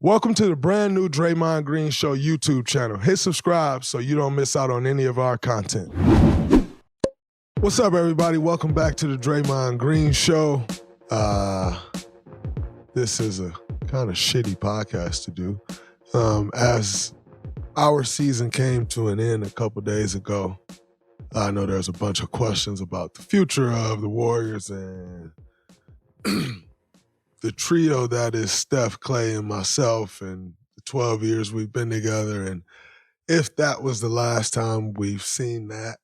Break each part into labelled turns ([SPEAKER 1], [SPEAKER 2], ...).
[SPEAKER 1] Welcome to the brand new Draymond Green Show YouTube channel. Hit subscribe so you don't miss out on any of our content. What's up, everybody? Welcome back to the Draymond Green Show. This is a kind of shitty podcast to do. As our season came to an end a couple days ago, I know there's a bunch of questions about the future of the Warriors and the trio that is Steph, Klay, and myself, and the 12 years we've been together, and if that was the last time we've seen that.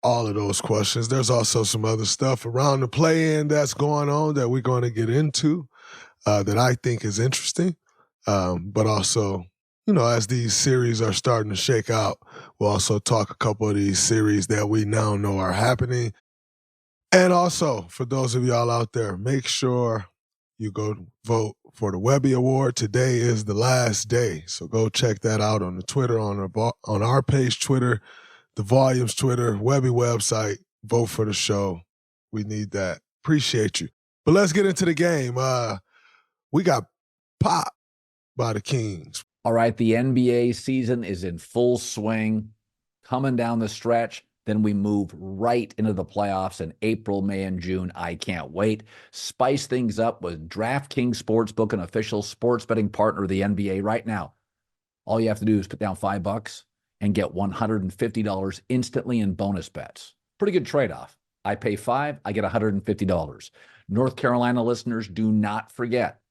[SPEAKER 1] All of those questions. There's also some other stuff around the play-in that's going on that we're going to get into that I think is interesting. But also, you know, as these series are starting to shake out, we'll also talk a couple of these series that we now know are happening. And also, for those of y'all out there, make sure you go vote for the Webby Award. Today is the last day, so go check that out on the Twitter, on our page Twitter, the Volumes Twitter, Webby website. Vote for the show. We need that. Appreciate you. But let's get into the game. We got popped by the Kings.
[SPEAKER 2] All right, the NBA season is in full swing, coming down the stretch. Then we move right into the playoffs in April, May, and June. I can't wait. Spice things up with DraftKings Sportsbook, an official sports betting partner of the NBA right now. All you have to do is put down $5 and get $150 instantly in bonus bets. Pretty good trade-off. I pay $5, I get $150. North Carolina listeners, do not forget.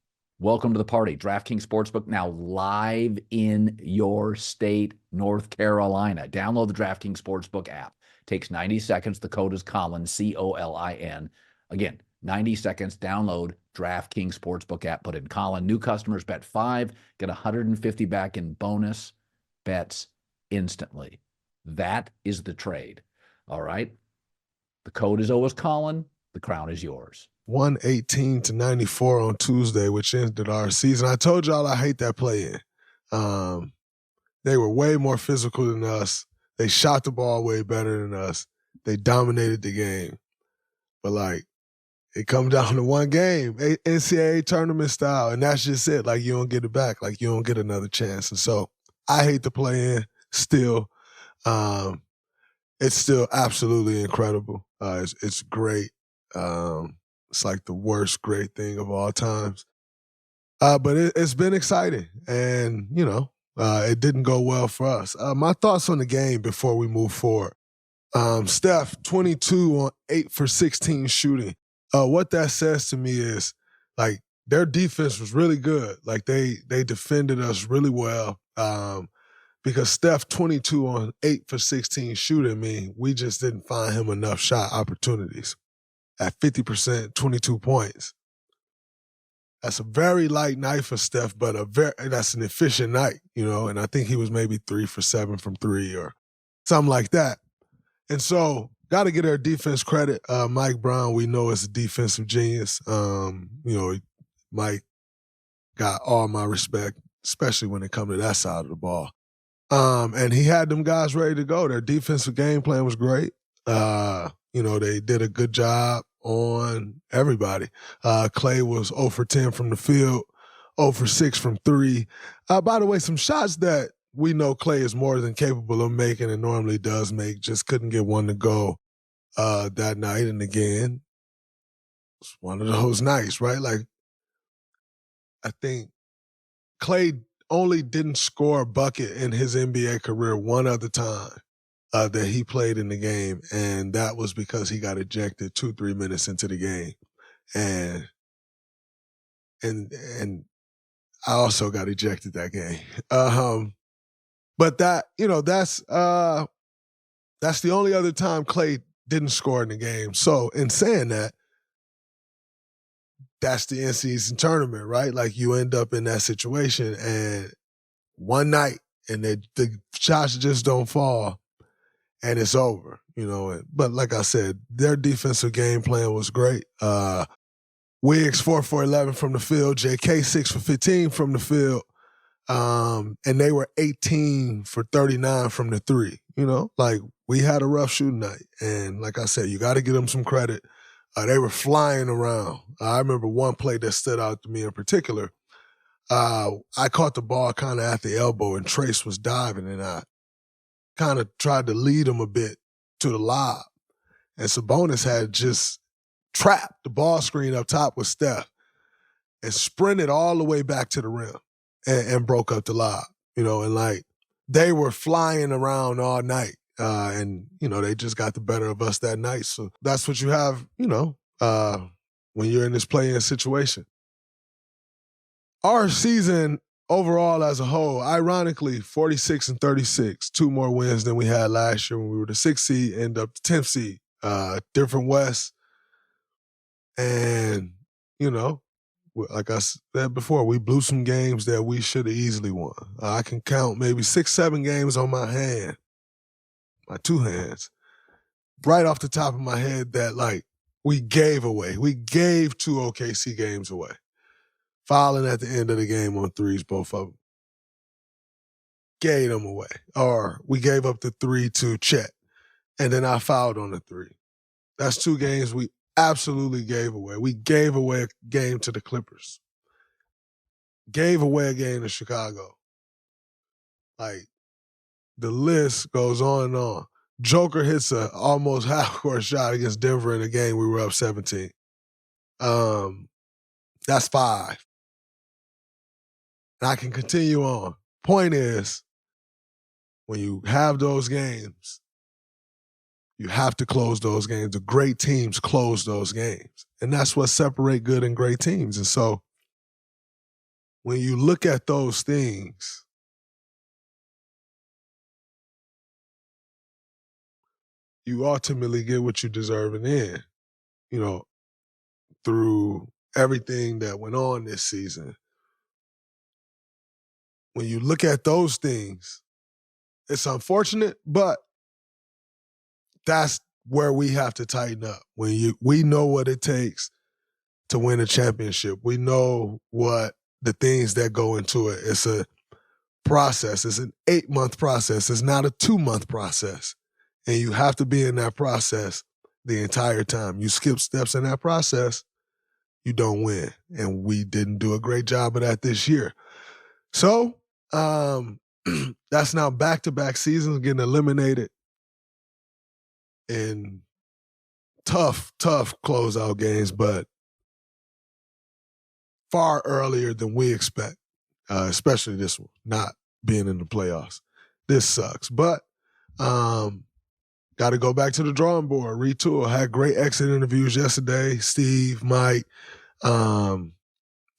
[SPEAKER 2] Welcome to the party. DraftKings Sportsbook now live in your state, North Carolina. Download the DraftKings Sportsbook app. Takes 90 seconds. The code is Colin, C-O-L-I-N. Again, 90 seconds. Download DraftKings Sportsbook app. Put in Colin. New customers bet $5, get $150 back in bonus bets instantly. That is the trade. All right? The code is always Colin. The crown is yours.
[SPEAKER 1] 118-94 on Tuesday, which ended our season. I told y'all I hate that play-in. They were way more physical than us. They shot the ball way better than us. They dominated the game. But, like, it comes down to one game, NCAA tournament style, and that's just it. Like, you don't get it back. Like, you don't get another chance. And so I hate the play-in still. It's still absolutely incredible. It's great. It's like the worst great thing of all times. But it's been exciting. And, you know, it didn't go well for us. My thoughts on the game before we move forward. Steph, 22 on 8 for 16 shooting. What that says to me is, like, their defense was really good. Like, they defended us really well. Because Steph, 22 on 8 for 16 shooting, we just didn't find him enough shot opportunities. At 50%, 22 points. That's a very light night for Steph, but that's an efficient night, you know, and I think he was maybe 3 for 7 from 3 or something like that. And so, got to get our defense credit. Mike Brown, we know, is a defensive genius. You know, Mike got all my respect, especially when it comes to that side of the ball. And he had them guys ready to go. Their defensive game plan was great. You know, they did a good job on everybody. Klay was 0 for 10 from the field, 0 for 6 from 3. By the way, some shots that we know Klay is more than capable of making and normally does make, just couldn't get one to go that night. And again, it's one of those nights, right? Like, I think Klay only didn't score a bucket in his NBA career one other time. That he played in the game, and that was because he got ejected 2-3 minutes into the game. And I also got ejected that game. But that, you know, that's the only other time Klay didn't score in the game. So in saying that, that's the in-season tournament, right? Like, you end up in that situation and one night and the shots just don't fall. And it's over, you know. But like I said, their defensive game plan was great. Wiggs 4 for 11 from the field, JK 6 for 15 from the field, and they were 18 for 39 from the three. You know, like, we had a rough shooting night, and like I said, you got to give them some credit. They were flying around. I remember one play that stood out to me in particular. I caught the ball kind of at the elbow, and Trace was diving, and I kind of tried to lead him a bit to the lob. And Sabonis had just trapped the ball screen up top with Steph and sprinted all the way back to the rim and broke up the lob, and like they were flying around all night. And they just got the better of us that night. So that's what you have, when you're in this play-in situation. Our season overall as a whole, ironically, 46-36, 2 more wins than we had last year when we were the 6th seed, end up the 10th seed. Different West. And, like I said before, we blew some games that we should have easily won. I can count maybe 6-7 games on my 2 hands, right off the top of my head that, like, we gave away. We gave 2 OKC games away. Fouling at the end of the game on threes, both of them. Gave them away. Or we gave up the 3 to Chet, and then I fouled on the 3. That's 2 games we absolutely gave away. We gave away a game to the Clippers. Gave away a game to Chicago. Like, the list goes on and on. Joker hits a almost half-court shot against Denver in a game we were up 17. That's 5. And I can continue on. Point is, when you have those games, you have to close those games. The great teams close those games. And that's what separates good and great teams. And so when you look at those things, you ultimately get what you deserve in the end, through everything that went on this season. When you look at those things, it's unfortunate, but that's where we have to tighten up. We know what it takes to win a championship. We know what the things that go into it. It's a process. It's an 8-month process. It's not a 2-month process. And you have to be in that process the entire time. You skip steps in that process, you don't win. And we didn't do a great job of that this year. So that's now back-to-back seasons getting eliminated in tough closeout games, but far earlier than we expect, especially this one, not being in the playoffs. This sucks. But got to go back to the drawing board, retool. Had great exit interviews yesterday. Steve, Mike,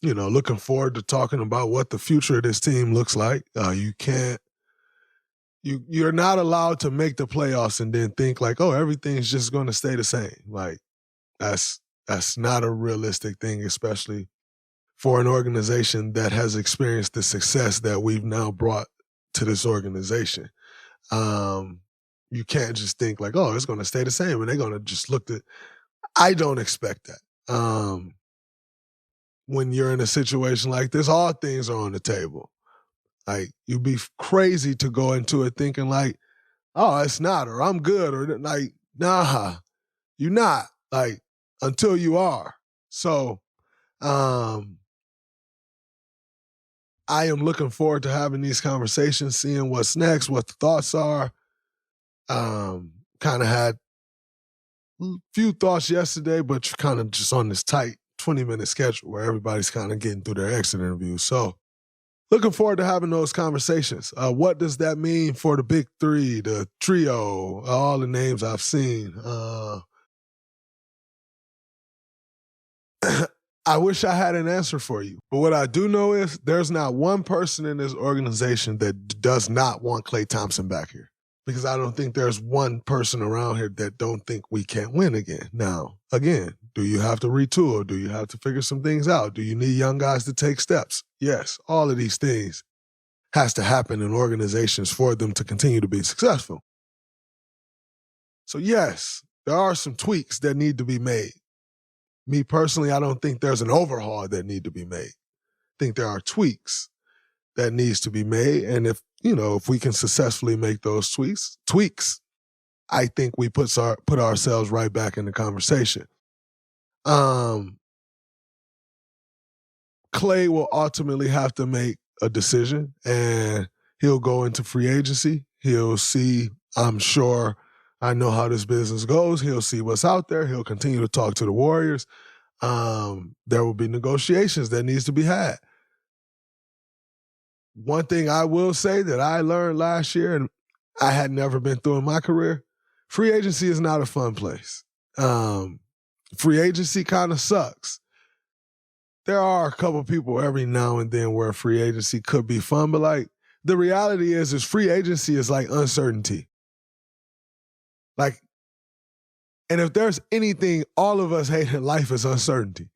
[SPEAKER 1] looking forward to talking about what the future of this team looks like. You're not allowed to make the playoffs and then think like, oh, everything's just going to stay the same. Like, that's not a realistic thing, especially for an organization that has experienced the success that we've now brought to this organization. You can't just think like, oh, it's going to stay the same and they're going to just look at. I don't expect that. When you're in a situation like this, all things are on the table. Like, you'd be crazy to go into it thinking like, oh, it's not, or I'm good, or like, nah, you're not, like, until you are. So I am looking forward to having these conversations, seeing what's next, what the thoughts are. Kind of had a few thoughts yesterday, but kind of just on this tight 20-minute schedule where everybody's kind of getting through their exit interviews. So looking forward to having those conversations. What does that mean for the big 3, the trio, all the names I've seen? I wish I had an answer for you. But what I do know is there's not one person in this organization that does not want Klay Thompson back here. Because I don't think there's one person around here that don't think we can't win again. Now, again, do you have to retool? Do you have to figure some things out? Do you need young guys to take steps? Yes, all of these things has to happen in organizations for them to continue to be successful. So yes, there are some tweaks that need to be made. Me personally, I don't think there's an overhaul that need to be made. I think there are tweaks that needs to be made. And if we can successfully make those tweaks, I think we put ourselves right back in the conversation. Klay will ultimately have to make a decision, and he'll go into free agency. He'll see, I'm sure, I know how this business goes. He'll see what's out there. He'll continue to talk to the Warriors. There will be negotiations that needs to be had. One thing I will say that I learned last year, and I had never been through in my career, free agency is not a fun place. Free agency kind of sucks. There are a couple people every now and then where free agency could be fun, but like the reality is free agency is like uncertainty. Like, and if there's anything all of us hate in life is uncertainty.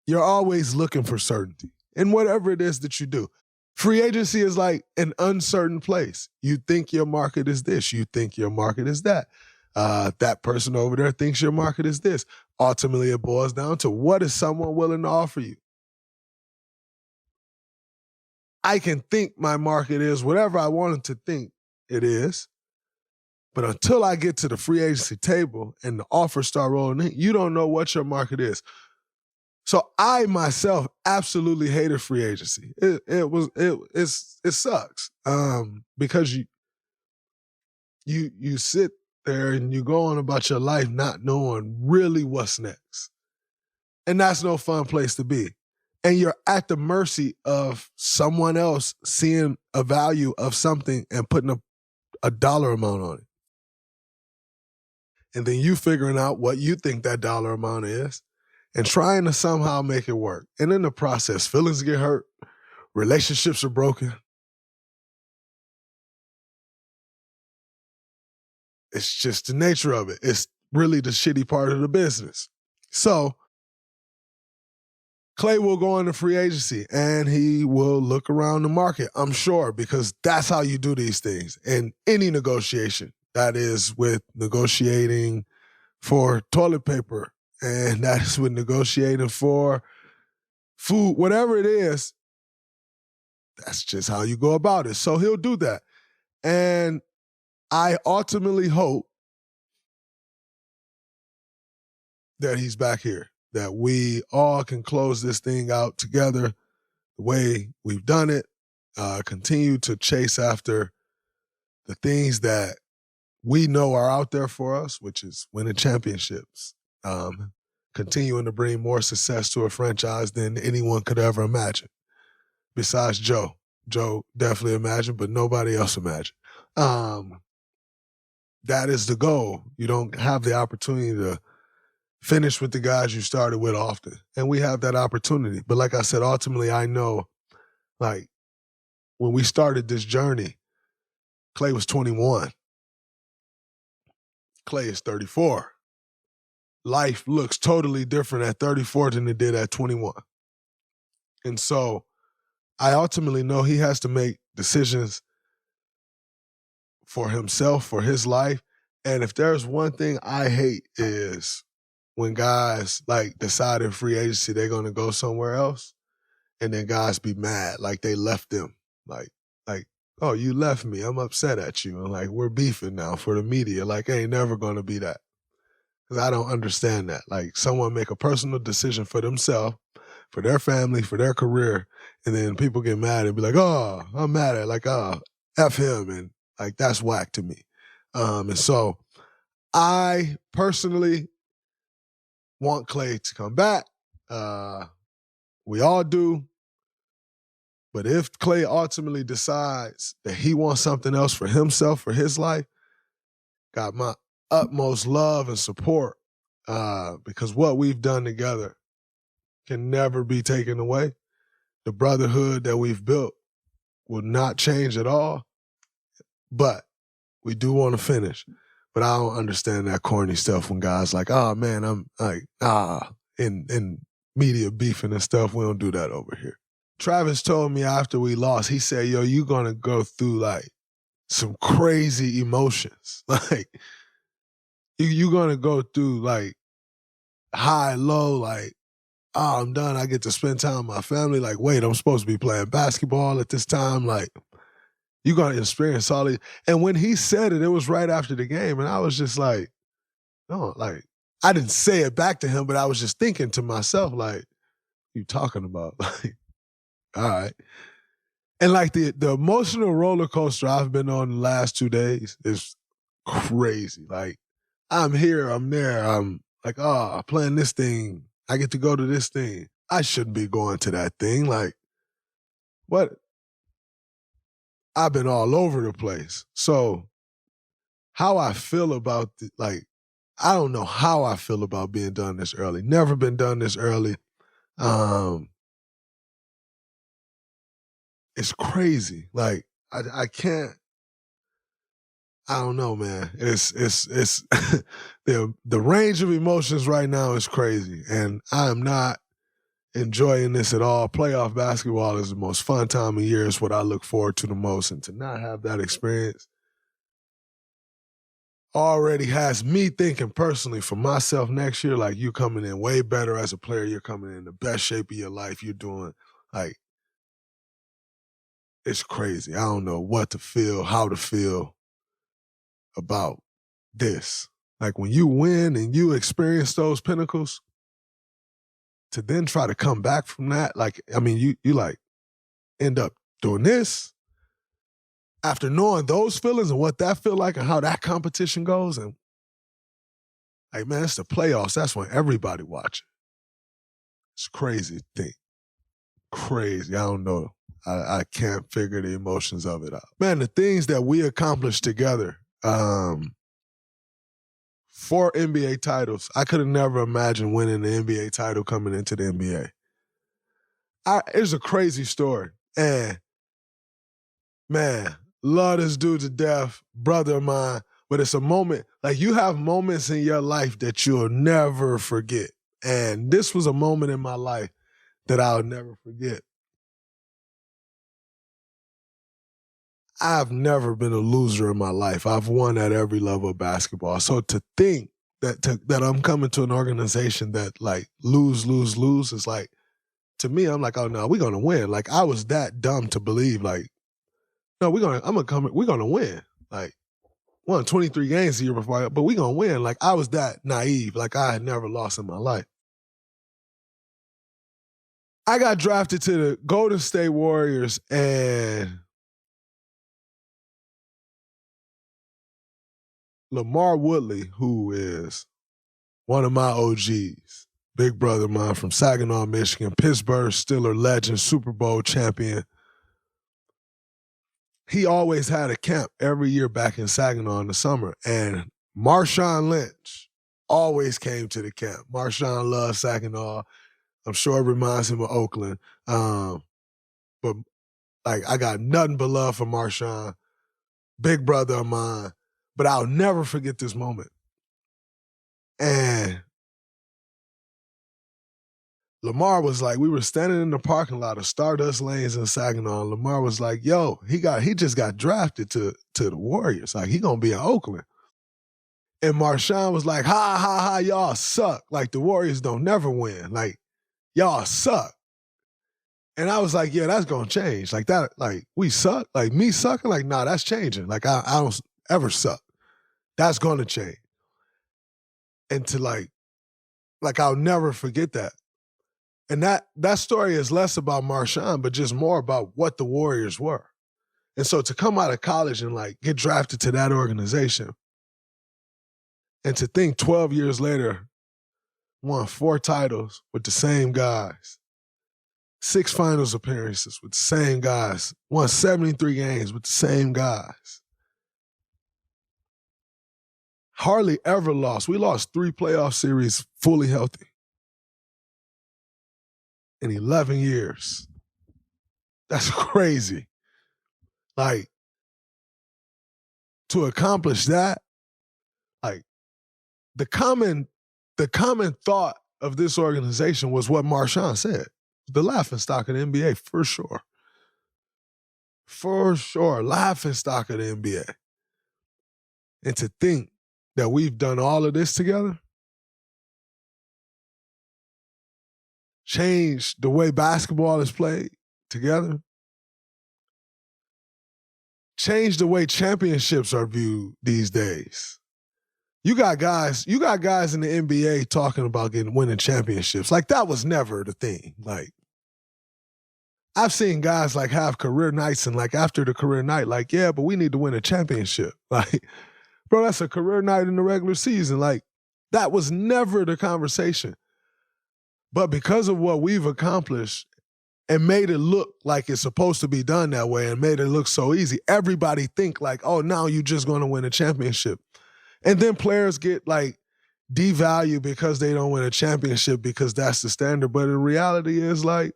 [SPEAKER 1] You're always looking for certainty in whatever it is that you do. Free agency is like an uncertain place. You think your market is this. You think your market is that. That person over there thinks your market is this. Ultimately, it boils down to what is someone willing to offer you? I can think my market is whatever I wanted to think it is, but until I get to the free agency table and the offers start rolling in, you don't know what your market is. So I myself absolutely hated free agency. It sucks because you sit there and you go on about your life not knowing really what's next. And that's no fun place to be. And you're at the mercy of someone else seeing a value of something and putting a dollar amount on it. And then you figuring out what you think that dollar amount is and trying to somehow make it work. And in the process, feelings get hurt, relationships are broken. It's just the nature of it. It's really the shitty part of the business. So Klay will go into free agency and he will look around the market, I'm sure, because that's how you do these things. In any negotiation, that is with negotiating for toilet paper, and that is with negotiating for food, whatever it is, that's just how you go about it. So he'll do that. And I ultimately hope that he's back here, that we all can close this thing out together the way we've done it, continue to chase after the things that we know are out there for us, which is winning championships, continuing to bring more success to a franchise than anyone could ever imagine, besides Joe. Joe definitely imagined, but nobody else imagined. That is the goal. You don't have the opportunity to finish with the guys you started with often. And we have that opportunity. But like I said, ultimately, I know, like, when we started this journey, Klay was 21. Klay is 34. Life looks totally different at 34 than it did at 21. And so I ultimately know he has to make decisions for himself, for his life. And if there's one thing I hate is when guys like decide in free agency they're going to go somewhere else and then guys be mad like they left them. Like, oh, you left me. I'm upset at you. And like, we're beefing now for the media. Like, ain't never going to be that. Because I don't understand that. Like, someone make a personal decision for themselves, for their family, for their career, and then people get mad and be like, oh, I'm mad at, like, oh, F him. And like, that's whack to me. And so I personally want Klay to come back. We all do. But if Klay ultimately decides that he wants something else for himself, for his life, got my utmost love and support, because what we've done together can never be taken away. The brotherhood that we've built will not change at all. But we do want to finish. But I don't understand that corny stuff when guys like, oh, man, I'm like, in media beefing and stuff, we don't do that over here. Travis told me after we lost, he said, yo, you're going to go through like some crazy emotions. Like, you're going to go through like high, low, like, oh, I'm done. I get to spend time with my family. Like, wait, I'm supposed to be playing basketball at this time. Like, you're going to experience all these. And when he said it, it was right after the game. And I was just like, no, like, I didn't say it back to him, but I was just thinking to myself, like, you talking about? Like, all right. And like the emotional roller coaster I've been on the last 2 days is crazy. Like, I'm here, I'm there, I'm like, oh, playing this thing. I get to go to this thing. I shouldn't be going to that thing. Like, what? I've been all over the place. So how I feel about I don't know how I feel about being done this early. Never been done this early. It's crazy. Like, I can't. I don't know, man. It's the range of emotions right now is crazy, and I am not enjoying this at all. Playoff basketball is the most fun time of year. It's what I look forward to the most, and to not have that experience already has me thinking personally for myself next year, like, you coming in way better as a player. You're coming in the best shape of your life. You're doing, like, it's crazy. I don't know what to feel, how to feel about this. Like, when you win and you experience those pinnacles, to then try to come back from that, like, I mean, you like end up doing this after knowing those feelings and what that feel like and how that competition goes. And like, man, it's the playoffs. That's when everybody watching. It's crazy thing. Crazy. I don't know. I can't figure the emotions of it out. Man, the things that we accomplished together, 4 NBA titles. I could have never imagined winning the NBA title coming into the NBA. It's a crazy story. And man, love this dude to death, brother of mine. But it's a moment, like, you have moments in your life that you'll never forget. And this was a moment in my life that I'll never forget. I've never been a loser in my life. I've won at every level of basketball. So to think that I'm coming to an organization that, like, lose is like, to me, I'm like, oh no, we're gonna win. Like, I was that dumb to believe, like, no, we're gonna win. Like, won 23 games the year before, but we're gonna win. Like, I was that naive. Like, I had never lost in my life. I got drafted to the Golden State Warriors, and LaMar Woodley, who is one of my OGs, big brother of mine from Saginaw, Michigan, Pittsburgh Steelers legend, Super Bowl champion. He always had a camp every year back in Saginaw in the summer, and Marshawn Lynch always came to the camp. Marshawn loves Saginaw. I'm sure it reminds him of Oakland. But like, I got nothing but love for Marshawn, big brother of mine. But I'll never forget this moment. And Lamar was like, we were standing in the parking lot of Stardust Lanes in Saginaw. And Lamar was like, yo, he just got drafted to the Warriors. Like, he gonna be in Oakland. And Marshawn was like, ha, ha, ha, y'all suck. Like, the Warriors don't never win. Like, y'all suck. And I was like, yeah, that's gonna change. Like, that, like, we suck. Like, me sucking? Like, nah, that's changing. Like, I don't ever suck. That's gonna change. And to like, I'll never forget that. And that story is less about Marshawn, but just more about what the Warriors were. And so to come out of college and, like, get drafted to that organization, and to think 12 years later, won 4 titles with the same guys, 6 finals appearances with the same guys, won 73 games with the same guys. Hardly ever lost. We lost 3 playoff series fully healthy in 11 years. That's crazy. Like, to accomplish that, like, the common thought of this organization was what Marshawn said. The laughingstock of the NBA, for sure. For sure. Laughingstock of the NBA. And to think that we've done all of this together, changed the way basketball is played together, changed the way championships are viewed these days. You got guys in the NBA talking about winning championships. Like, that was never the thing. Like, I've seen guys like have career nights and like after the career night, like, yeah, but we need to win a championship. Like, bro, that's a career night in the regular season. Like, that was never the conversation. But because of what we've accomplished and made it look like it's supposed to be done that way and made it look so easy, everybody think like, oh, now you're just going to win a championship. And then players get like devalued because they don't win a championship because that's the standard. But the reality is like,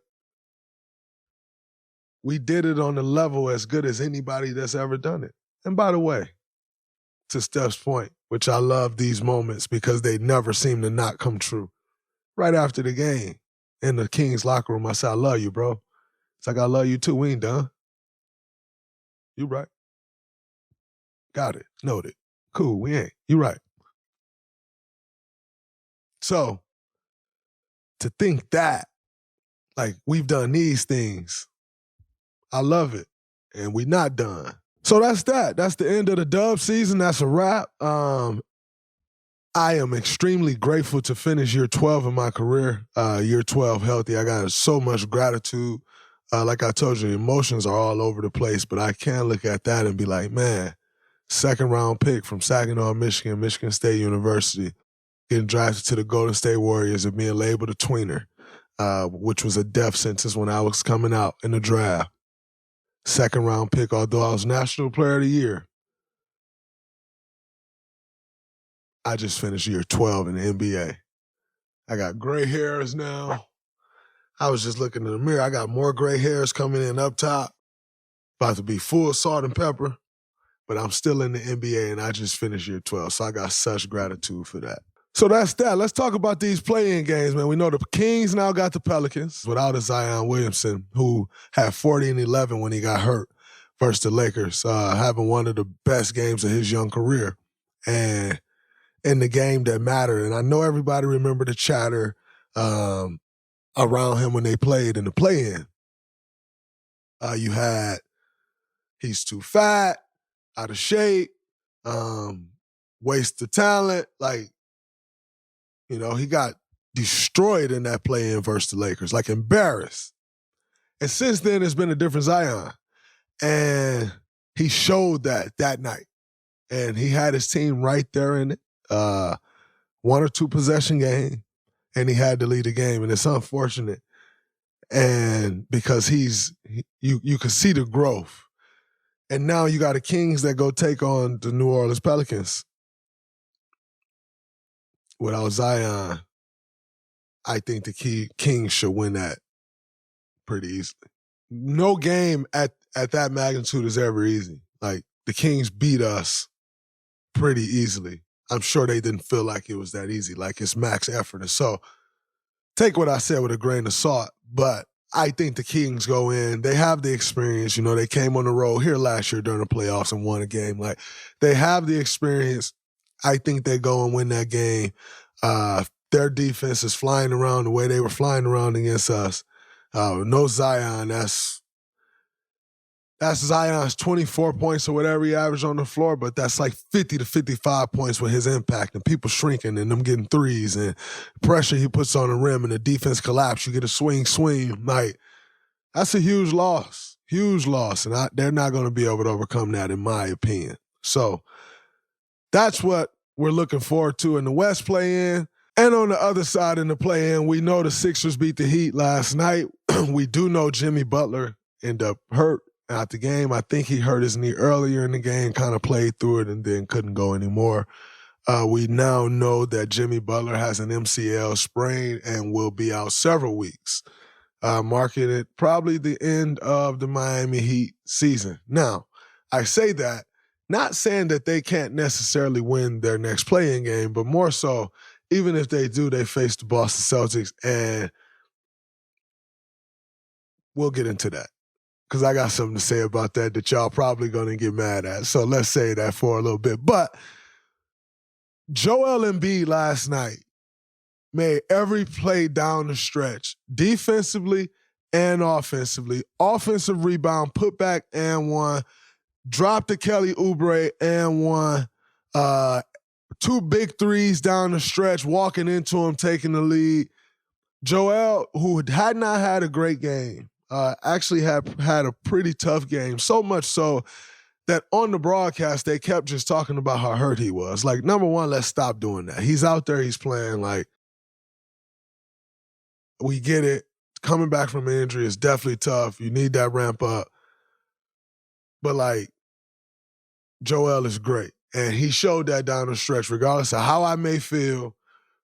[SPEAKER 1] we did it on a level as good as anybody that's ever done it. And by the way, to Steph's point, which I love these moments because they never seem to not come true. Right after the game in the Kings locker room, I said, I love you, bro. It's like, I love you too. We ain't done. You right. Got it. Noted. Cool. We ain't. You right. So to think that, like, we've done these things, I love it. And we not done. So that's that. That's the end of the Dub season. That's a wrap. I am extremely grateful to finish year 12 in my career, year 12 healthy. I got so much gratitude. Like I told you, emotions are all over the place, but I can look at that and be like, man, second-round pick from Saginaw, Michigan, Michigan State University, getting drafted to the Golden State Warriors and being labeled a tweener, which was a death sentence when I was coming out in the draft. Second-round pick, although I was National Player of the Year. I just finished year 12 in the NBA. I got gray hairs now. I was just looking in the mirror. I got more gray hairs coming in up top. About to be full salt and pepper. But I'm still in the NBA, and I just finished year 12. So I got such gratitude for that. So that's that. Let's talk about these play-in games, man. We know the Kings now got the Pelicans without a Zion Williamson, who had 40 and 11 when he got hurt versus the Lakers, having one of the best games of his young career. And in the game that mattered. And I know everybody remember the chatter around him when they played in the play-in. You had, he's too fat, out of shape, waste of talent. Like, you know, he got destroyed in that play-in versus the Lakers, like embarrassed. And since then, it's been a different Zion. And he showed that night. And he had his team right there in it. 1 or 2 possession game, and he had to lead the game, and it's unfortunate. And because you can see the growth. And now you got the Kings that go take on the New Orleans Pelicans. Without Zion, I think the Kings should win that pretty easily. No game at that magnitude is ever easy. Like, the Kings beat us pretty easily. I'm sure they didn't feel like it was that easy, like it's max effort. And so take what I said with a grain of salt, but I think the Kings go in. They have the experience. You know, they came on the road here last year during the playoffs and won a game. Like, they have the experience. I think they go and win that game. Their defense is flying around the way they were flying around against us. No Zion, that's Zion's 24 points or whatever he averaged on the floor, but that's like 50 to 55 points with his impact and people shrinking and them getting threes and pressure he puts on the rim and the defense collapse. You get a swing. Like, that's a huge loss. And they're not going to be able to overcome that, in my opinion. So that's what we're looking forward to in the West play-in. And on the other side in the play-in, we know the Sixers beat the Heat last night. We do know Jimmy Butler ended up hurt out the game. I think he hurt his knee earlier in the game, kind of played through it and then couldn't go anymore. We now know that Jimmy Butler has an MCL sprain and will be out several weeks, marking it probably the end of the Miami Heat season. Now, I say that, not saying that they can't necessarily win their next play-in game, but more so, even if they do, they face the Boston Celtics, and we'll get into that. Because I got something to say about that y'all probably going to get mad at. So let's say that for a little bit. But Joel Embiid last night made every play down the stretch, defensively and offensively. Offensive rebound, put back and one, dropped to Kelly Oubre and one, 2 big threes down the stretch, walking into him, taking the lead. Joel, who had not had a great game, actually had a pretty tough game, so much so that on the broadcast, they kept just talking about how hurt he was. Like, number one, let's stop doing that. He's out there, he's playing. Like, we get it. Coming back from an injury is definitely tough. You need that ramp up. But, like, Joel is great. And he showed that down the stretch, regardless of how I may feel,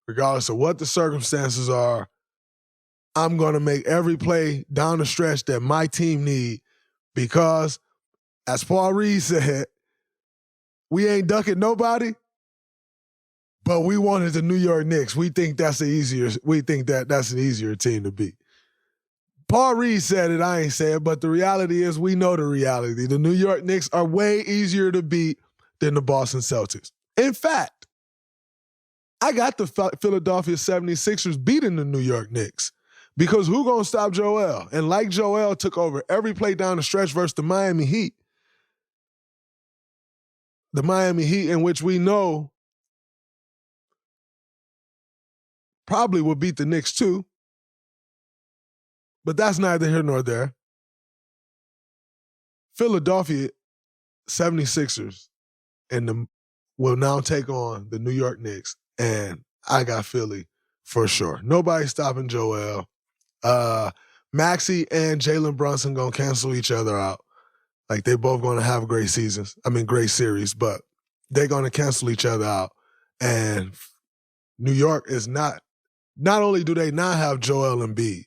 [SPEAKER 1] regardless of what the circumstances are. I'm going to make every play down the stretch that my team need because, as Paul Reed said, we ain't ducking nobody, but we wanted the New York Knicks. We think that's an easier team to beat. Paul Reed said it, I ain't say it, but the reality is we know the reality. The New York Knicks are way easier to beat than the Boston Celtics. In fact, I got the Philadelphia 76ers beating the New York Knicks because who gonna stop Joel? And like Joel took over every play down the stretch versus the Miami Heat in which we know probably will beat the Knicks too, but that's neither here nor there. Philadelphia 76ers will now take on the New York Knicks, and I got Philly for sure. Nobody stopping Joel. Maxey and Jalen Brunson gonna cancel each other out. Like, they both gonna have great series, but they're gonna cancel each other out. And New York is not only do they not have Joel Embiid,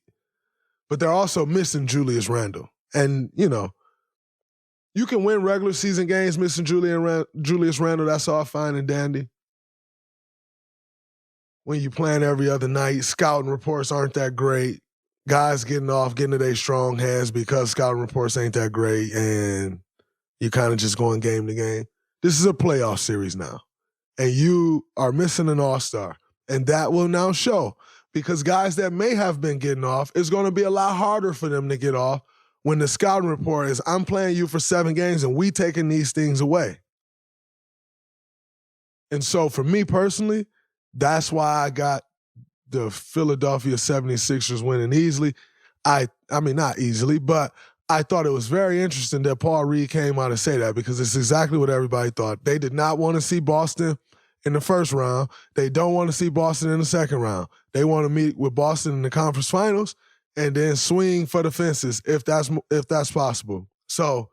[SPEAKER 1] but they're also missing Julius Randle. And, you can win regular season games missing Julius Randle. That's all fine and dandy. When you playing every other night, scouting reports aren't that great. Guys getting to their strong hands because scouting reports ain't that great, and you kind of just going game to game. This is a playoff series now, and you are missing an all-star, and that will now show because guys that may have been getting off, it's going to be a lot harder for them to get off when the scouting report is, I'm playing you for 7 games and we taking these things away. And so for me personally, that's why I got the Philadelphia 76ers winning easily. I mean, not easily, but I thought it was very interesting that Paul Reed came out and say that because it's exactly what everybody thought. They did not want to see Boston in the first round. They don't want to see Boston in the second round. They want to meet with Boston in the conference finals and then swing for the fences if that's possible. So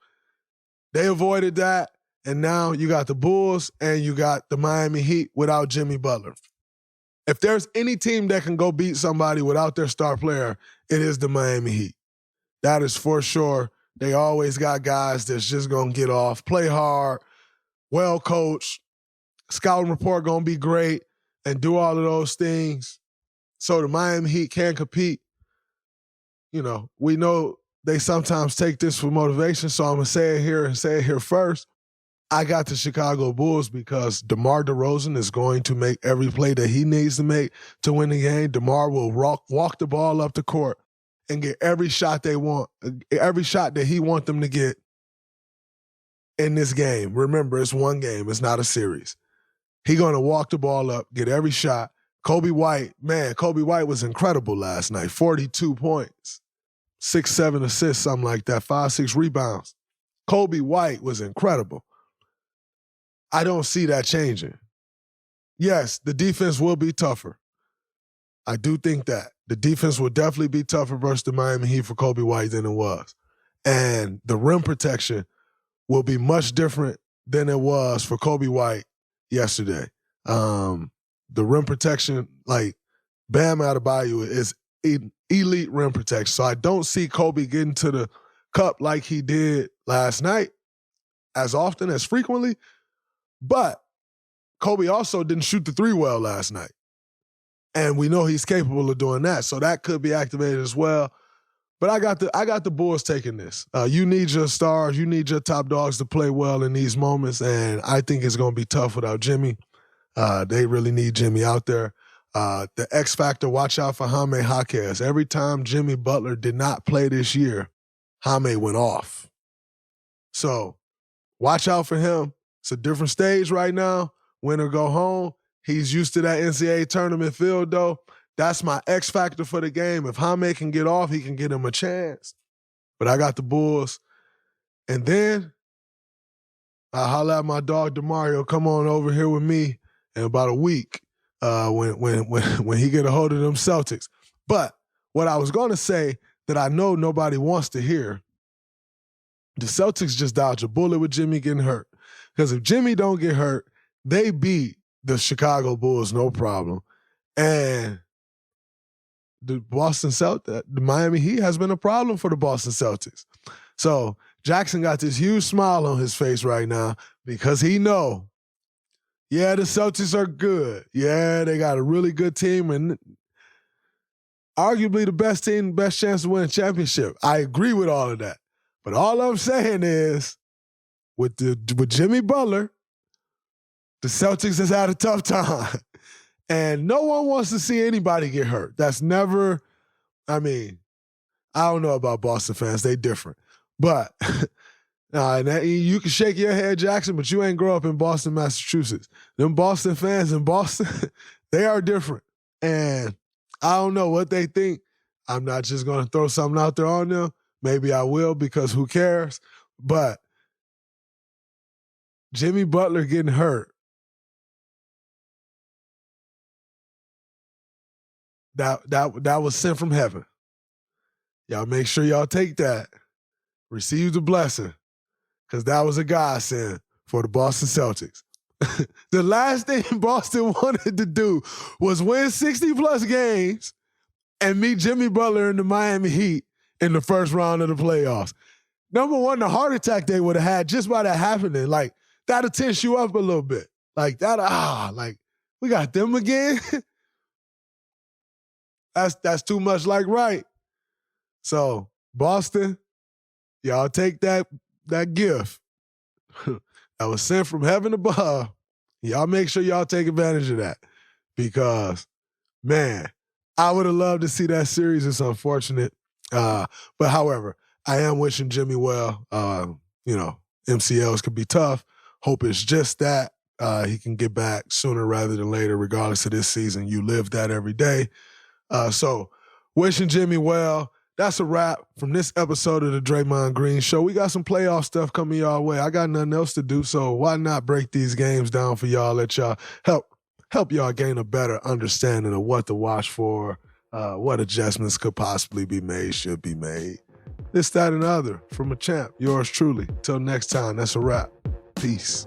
[SPEAKER 1] they avoided that, and now you got the Bulls and you got the Miami Heat without Jimmy Butler. If there's any team that can go beat somebody without their star player, it is the Miami Heat. That is for sure. They always got guys that's just going to get off, play hard, well coached, scouting report going to be great, and do all of those things so the Miami Heat can compete. We know they sometimes take this for motivation, so I'm going to say it here first. I got the Chicago Bulls because DeMar DeRozan is going to make every play that he needs to make to win the game. DeMar will walk the ball up the court and get every shot they want, every shot that he wants them to get in this game. Remember, it's one game. It's not a series. He's going to walk the ball up, get every shot. Kobe White was incredible last night. 42 points, 6-7 assists, something like that, 5-6 rebounds. Kobe White was incredible. I don't see that changing. Yes, the defense will be tougher. I do think that. The defense will definitely be tougher versus the Miami Heat for Kobe White than it was. And the rim protection will be much different than it was for Kobe White yesterday. The rim protection, like Bam Adebayo, is elite rim protection. So I don't see Kobe getting to the cup like he did last night as often, as frequently. But Kobe also didn't shoot the 3 well last night. And we know he's capable of doing that. So that could be activated as well. But I got the Bulls taking this. You need your stars, you need your top dogs to play well in these moments. And I think it's going to be tough without Jimmy. They really need Jimmy out there. The X factor, watch out for Jaime Jaquez. Every time Jimmy Butler did not play this year, Jaime went off. So watch out for him. It's a different stage right now, win or go home. He's used to that NCAA tournament field, though. That's my X factor for the game. If Jaime can get off, he can get him a chance. But I got the Bulls. And then I holla at my dog DeMario, come on over here with me in about a week when he get a hold of them Celtics. But what I was going to say that I know nobody wants to hear, the Celtics just dodged a bullet with Jimmy getting hurt. Because if Jimmy don't get hurt, they beat the Chicago Bulls no problem. And the Miami Heat has been a problem for the Boston Celtics. So Jackson got this huge smile on his face right now because he know, yeah, the Celtics are good. Yeah, they got a really good team and arguably the best team, best chance to win a championship. I agree with all of that. But all I'm saying is, with Jimmy Butler, the Celtics has had a tough time. And no one wants to see anybody get hurt. That's never, I mean, I don't know about Boston fans. They different. But you can shake your head, Jackson, but you ain't grow up in Boston, Massachusetts. Them Boston fans in Boston, they are different. And I don't know what they think. I'm not just going to throw something out there on them. Maybe I will because who cares? But Jimmy Butler getting hurt, that was sent from heaven. Y'all make sure y'all take that. Receive the blessing, because that was a godsend for the Boston Celtics. The last thing Boston wanted to do was win 60-plus games and meet Jimmy Butler and the Miami Heat in the first round of the playoffs. Number one, the heart attack they would have had just by that happening, like, that'll tense you up a little bit. Like, like, we got them again? That's too much like right. So, Boston, y'all take that gift that was sent from heaven above. Y'all make sure y'all take advantage of that because, man, I would have loved to see that series. It's unfortunate. But however, I am wishing Jimmy well. MCLs could be tough. Hope it's just that. He can get back sooner rather than later, regardless of this season. You live that every day. So wishing Jimmy well. That's a wrap from this episode of the Draymond Green Show. We got some playoff stuff coming y'all way. I got nothing else to do, so why not break these games down for y'all, let y'all help y'all gain a better understanding of what to watch for, what adjustments could possibly be made, should be made. This, that, and other from a champ. Yours truly. Till next time, that's a wrap. Peace.